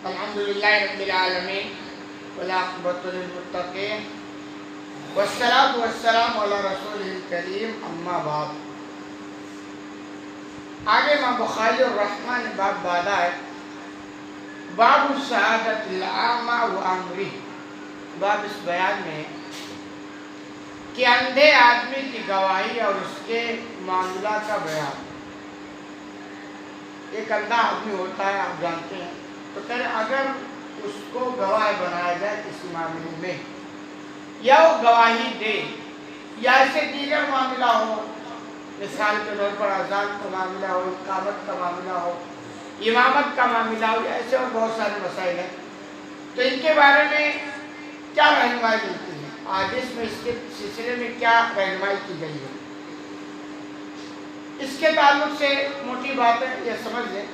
الحمدللہ رب العالمین والعاقبۃ للمتقین والصلاۃ والسلام علی رسول الکریم اما بعد. آگے امام بخاری الرحمن باب بالا ہے باب شہادت العامہ و امرہ. باب اس بیان میں کہ اندھے آدمی کی گواہی اور اس کے معاملات کا بیان. ایک اندھا آدمی ہوتا ہے، آپ جانتے ہیں، تو پھر اگر اس کو گواہ بنایا جائے کسی معاملے میں یا وہ گواہی دے یا ایسے دیگر معاملہ ہو، مثال کے طور پر اذان کا معاملہ ہو، اقامت کا معاملہ ہو، امامت کا معاملہ ہو، ایسے اور بہت سارے مسائل ہیں، تو ان کے بارے میں کیا رہنمائی ملتی ہے، آج اس میں اس کے سلسلے میں کیا رہنمائی کی گئی ہے. اس کے تعلق سے موٹی بات ہے، یہ سمجھ لیں.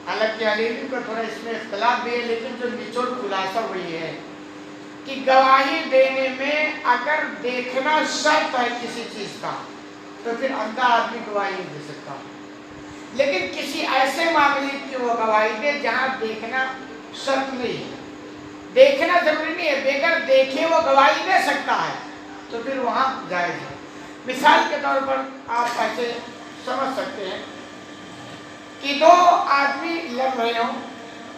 حالانکہ علیمی کا تھوڑا اس میں اختلاف بھی ہے، لیکن جو نچوڑ خلاصہ وہی ہے کہ گواہی دینے میں اگر دیکھنا شرط ہے کسی چیز کا تو پھر اندھا آدمی گواہی نہیں دے سکتا. لیکن کسی ایسے معاملے کی وہ گواہی دے جہاں دیکھنا شرط نہیں ہے، دیکھنا ضروری نہیں ہے، بغیر دیکھے وہ گواہی دے سکتا ہے، تو پھر وہاں جائز ہے. مثال کے طور پر آپ ایسے سمجھ سکتے ہیں کہ دو آدمی لڑ رہے ہوں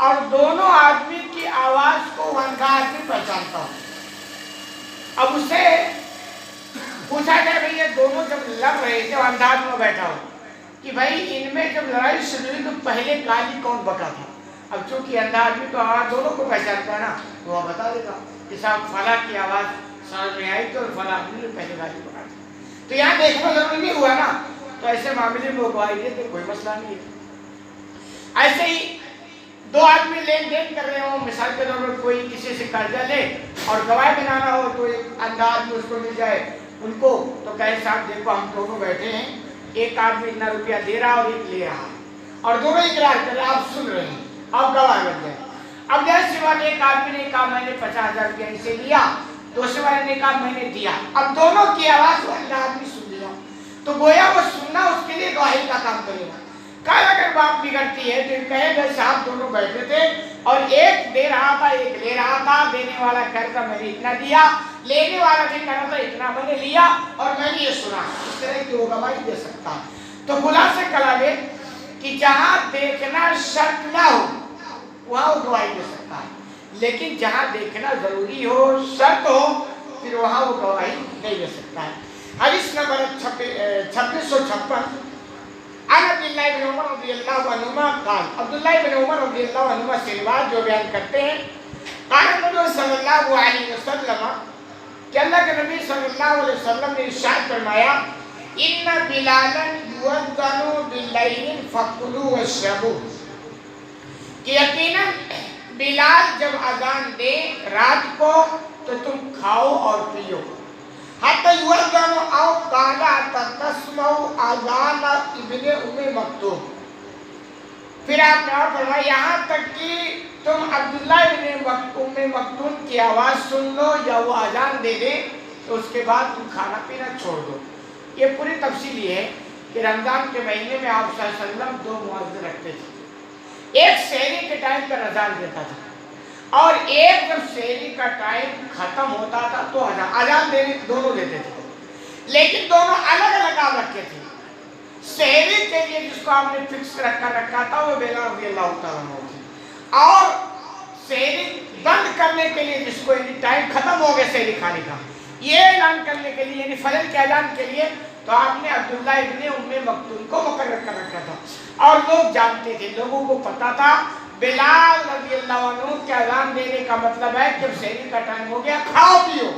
اور دونوں آدمی کی آواز کو وہ اندھا آدمی پہچانتا ہو. اب اس سے پوچھا جائے بھائی یہ دونوں جب لڑ رہے تھے، وہ اندھا آدمی بیٹھا ہو کہ بھائی ان میں جب لڑائی شروع ہوئی تو پہلے گالی کون بکا تھا. اب چونکہ اندھا آدمی تو آواز دونوں کو پہچانتا ہے نا، تو وہ بتا دے گا کہ صاحب فلاں کی آواز سمجھ میں آئی تو فلاں آدمی نے پہلے گالی بکا تھی. تو یہاں دیکھنا ضروری نہیں ہوا نا، تو ایسے معاملے میں وہ گواہی دیتے کوئی مسئلہ نہیں ہے. ایسے ہی دو آدمی لین دین کر رہے ہوں، مثال کے طور پر کوئی کسی سے قرضہ لے اور گواہ بنانا ہو تو ایک اندھا آدمی اس کو مل جائے ان کو، تو کہے صاحب دیکھو ہم دونوں بیٹھے ہیں، ایک آدمی اتنا روپیہ دے رہا اور ایک لے رہا اور دونوں اقرار کر رہے ہیں، آپ سن رہے ہیں، آپ گواہ بن جائیں. اب جیسے بات ایک آدمی نے کہا میں نے 50,000 روپیہ ان سے لیا، دوسرے والے نے کہا میں نے دیا. اب دونوں کی آواز وہ اندھا آدمی سن لیا، تو گویا وہ سننا اس کے لیے گواہی کا کام کرے گا. کل اگر بات بگڑتی ہے تو کہے گا صاحب دونوں بیٹھے تھے اور ایک دے رہا تھا ایک لے رہا تھا، دینے والا کہہ رہا میں نے اتنا دیا، لینے والا بھی کہہ رہا تھا اتنا میں نے لیا اور میں نے یہ سنا. اس طرح کی وہ گواہی دے سکتا. تو خلاصہ کلام ہے کہ جہاں دیکھنا شرط نہ ہو وہاں وہ گواہی دے سکتا ہے، لیکن جہاں دیکھنا ضروری ہو، شرط ہو، پھر وہاں وہ گواہی نہیں دے سکتا ہے. حدیث نمبر 2656 عن عبداللہ بن عمر رضی اللہ عنہما قال. عبداللہ بن عمر رضی اللہ عنہما سے روایت جو بیان کرتے ہیں، قال نبی صلی اللہ علیہ وسلم کہ اللہ کے نبی صلی اللہ علیہ وسلم نے ارشاد فرمایا ان بلالا یؤذن باللیل فکلوا واشربوا، کہ یقیناً بلال جب اذان دے رات کو تو تم کھاؤ اور پیو. حتی یؤذن او قال تسمعوا اذان ابن ام مکتوم. پھر آپ نے فرمایا یہاں تک کہ تم عبداللہ ابن ام مکتوم کی آواز سن لو یا وہ اذان دے دے تو اس کے بعد تم کھانا پینا چھوڑ دو. یہ پوری تفصیل یہ ہے کہ رمضان کے مہینے میں آپ صلی اللہ علیہ وسلم دو مؤذن رکھتے تھے. ایک سحری کے ٹائم پر اذان دیتا تھا اور ایک جب سحری کا ٹائم ختم ہوتا تھا تو اذان دینے دونوں دیتے تھے، لیکن دونوں الگ الگ آپ رکھے تھے. سحری کے لیے جس کو آپ نے فکس رکھا تھا وہ بلال رضی اللہ تعالیٰ عنہ تھے، اور سحری بند کرنے کے لیے جس کو یعنی ٹائم ختم ہو گیا سحری کھانے کا، یہ اعلان کرنے کے لیے یعنی فجر کے اعلان کے لیے تو آپ نے عبداللہ ابن ام مکتوم کو مقرر کر رکھا تھا. اور لوگ جانتے تھے، لوگوں کو پتا تھا بلال رضی اللہ عنہ کے اذان دینے کا مطلب ہے جب سحری کا ٹائم ہو گیا کھاؤ پیو،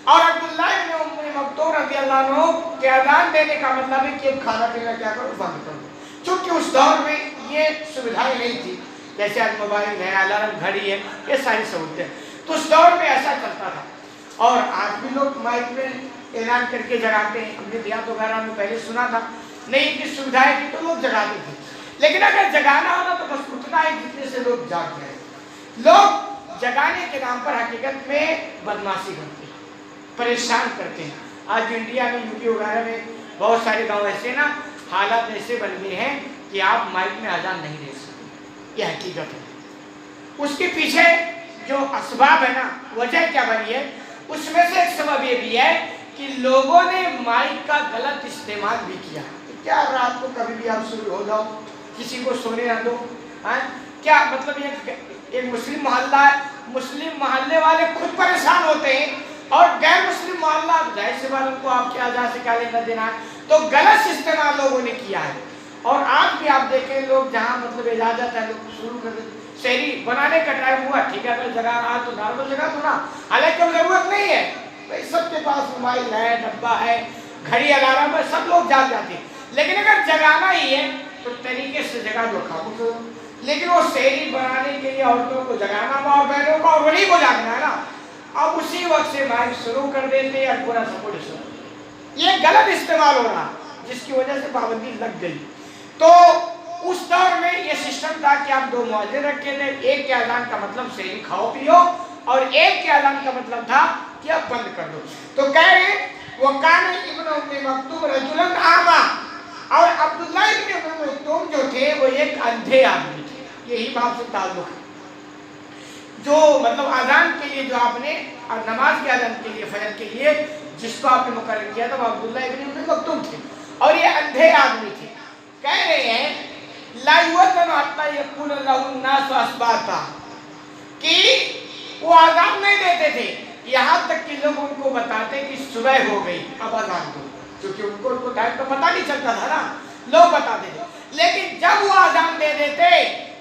اور عبداللہ ابن ام مکتوم رضی اللہ عنہ کے اذان دینے کا مطلب ہے کہ کھانا پینا کیا کرو بند کرو. چونکہ اس دور میں یہ سویدھائیں نہیں تھی جیسے آج موبائل ہے، الارم گھڑی ہے، یہ ساری سہولتیں، تو اس دور میں ایسا چلتا تھا. اور آج بھی لوگ مائک میں اعلان کر کے جگاتے ہیں، ہم نے دیہات وغیرہ میں پہلے سنا تھا نہیں کی سویدھائیں تھی تو لوگ جگاتے تھے، لیکن اگر جگانا ہونا تو بس اتنا ہی جتنے سے لوگ جاگ جائیں. لوگ جگانے کے نام پر حقیقت میں بدمعاشی کرتے ہیں، پریشان کرتے ہیں. آج انڈیا میں یو پی وغیرہ میں بہت سارے گاؤں ایسے نا حالات ایسے بن گئے ہیں کہ آپ مائک میں اذان نہیں دے سکتے. یہ حقیقت ہے۔ اس کے پیچھے جو اسباب ہے نا، وجہ کیا بنی ہے، اس میں سے ایک سبب یہ بھی ہے کہ لوگوں نے مائک کا غلط استعمال بھی کیا۔ کیا رات کو کبھی بھی آپ شروع ہو جاؤ، کسی کو سونے نہ دو، کیا مطلب یہ مسلم محلہ ہے، مسلم محلے والے خود پریشان ہوتے ہیں اور غیر مسلم محلہ ظاہر سی بات ان کو آپ کی آزاد سے کیا لینا دینا ہے، تو غلط استعمال لوگوں نے کیا ہے۔ اور آج بھی آپ دیکھیں لوگ جہاں مطلب اجازت ہے لوگ شروع کر دیتے، شہری بنانے کا ٹائم ہوا ٹھیک ہے اگر جگہ رہا تو نارمل جگہ تو نا، حالانکہ ضرورت نہیں ہے بھائی، سب کے پاس موبائل ہے، ڈبہ ہے، گھڑی الارم ہے، سب لوگ جاگ جاتے ہیں، لیکن اگر جگانا ہی ہے تو طریقے سے جگہ دو خاموش ہو۔ لیکن وہ شہری بنانے کے لیے عورتوں کو جگانا تھا اور بہنوں کو اور ولی کو جاگنا ہے نا، اب اسی وقت سے مائک شروع کر دیتے اور پورا سپورٹ شروع، یہ غلط استعمال ہو رہا جس کی وجہ سے پابندی لگ گئی۔ تو اس دور میں یہ سسٹم تھا کہ آپ دو مؤذن رکھے تھے، ایک کے اذان کا مطلب شہری کھاؤ پیو اور ایک کے اذان کا مطلب تھا کہ اب بند کر دو۔ تو کہہ رہے وَقَانَ ابن ام مکتوم رجلا اعمى، اور عبداللہ ابن ام مکتوم جو تھے وہ ایک اندھے آدمی تھے، یہی بات سے تعلق ہے۔ جو مطلب اذان کے لیے جو آپ نے نماز کے اذان کے لیے فجر کے لیے جس کو آپ نے مقرر کیا تھا وہ عبداللہ ابن ام مکتوم تھے اور یہ اندھے آدمی تھے۔ کہہ رہے ہیں لا یؤذن حتی یقول له الناس اصباتا، کہ وہ اذان نہیں دیتے تھے یہاں تک کہ لوگ ان کو بتاتے کہ صبح ہو گئی اب اذان دو، کیونکہ ان کو ٹائم کا پتہ نہیں چلتا تھا نا، لوگ بتاتے تھے۔ لیکن جب وہ اذان دے دیتے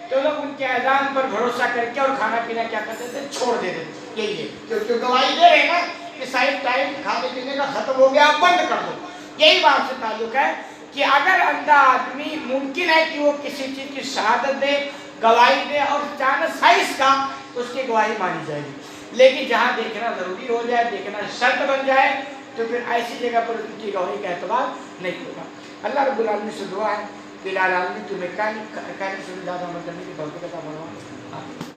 تو لوگ ان کے اذان پر بھروسہ کر کے اور کھانا پینا کیا کرتے تھے، چھوڑ دیتے تھے۔ یہی ہے کیونکہ گواہی دے رہے ہیں نا کہ صاحب ٹائم کھانے پینے کا ختم ہو گیا بند کر دو۔ یہی بات سے تعلق ہے کہ اگر اندھا آدمی ممکن ہے کہ وہ کسی چیز کی شہادت دے، گواہی دے اور چانس سائز کا تو اس کی گواہی مانی جائے گی، لیکن جہاں دیکھنا ضروری ہو جائے، دیکھنا شرط بن جائے تو پھر ایسی جگہ پر ان کی گواہی کا اعتبار نہیں ہوگا۔ اللہ رب العالمین سے دعا ہے کہ العالمین تمہیں کہانی سے زیادہ عمل کرنے کی توفیق عطا فرمائے۔